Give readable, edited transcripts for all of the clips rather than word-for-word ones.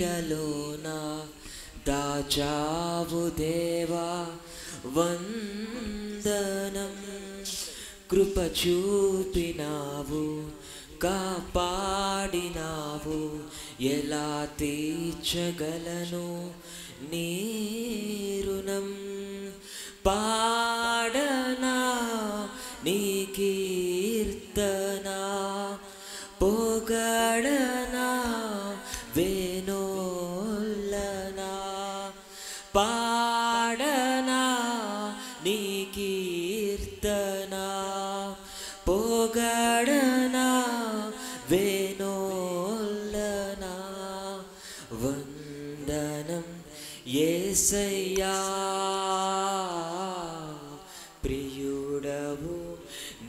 నీడలోన దాచావు దేవా వందనం. కృప చూపినావు, కాపాడినావు, ఎలా తీర్చగలను నీ రుణం. పాడనా నీ కీర్తన, పొగడనా వేణోల్లనా. పాడనా నీ కీర్తన, పొగడనా వేణోల్లనా. వందనం యేసయ్యా, ప్రియుడవు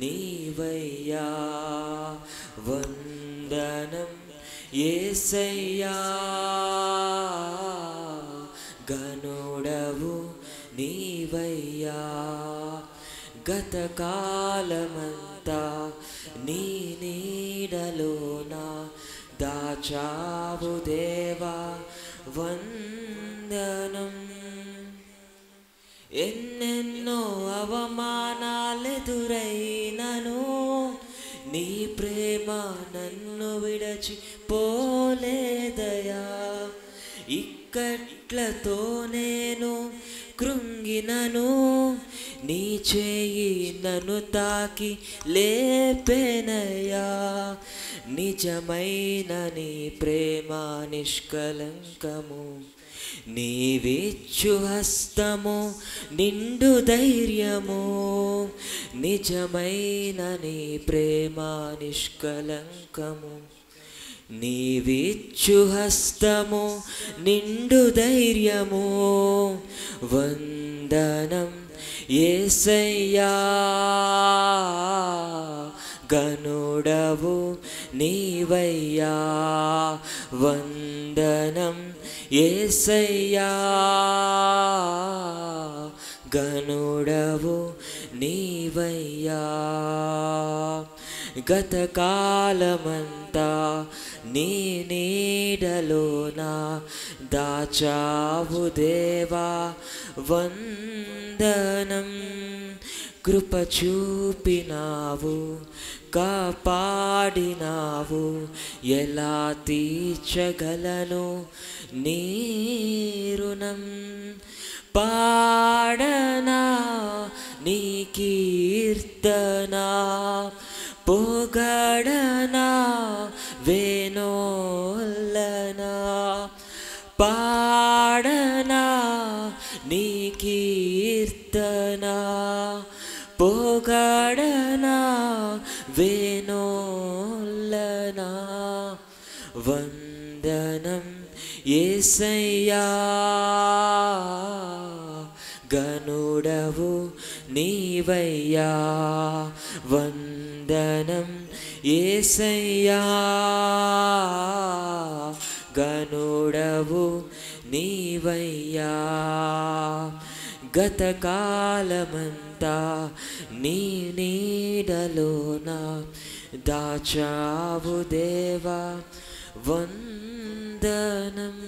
నీవయ్యా. వందనం యేసయ్యా, గనుడవు నీవయ్యా. గతకాలమంతా నీ నీడలోన దాచావు దేవా వందనం. ఎన్నెన్నో అవమానాలెదురైనను నీ ప్రేమ నన్ను విడచిపోలేదయా. ఇక్కట్లతో నేను కృంగినను, నీ చేయి నన్ను తాకి లేపెనయా. నిజమైన నీ ప్రేమ నిష్కలంకము, నీవిచ్చు హస్తము నిండు ధైర్యము. నిజమైన నీ ప్రేమ నిష్కలంకము, నీవిచ్చు హస్తము నిండు ధైర్యము. వందనం యేసయ్యా, గనుడవు నీవయ్యా. వందనం యేసయ్యా, గనుడవు నీవయ్యా. గతకాలమంతా నీ నీడలోన దాచావు దేవా వందనం. కృప చూపినావు, కాపాడినావు, ఎలా తీర్చగలను నీ రుణం. పాడనా నీ కీర్తన, పొగడనా వేణోల్లనా. పాడనా నీ కీర్తన, పొగడనా వేణోల్లనా. వందనం యేసయ్యా, గనుడవు నీవయ్యా. వందనం యేసయ్యా, గనుడవు నీవయ్యా. గతకాలమంతా నీ నీడలోన దాచావు దేవా వందనం.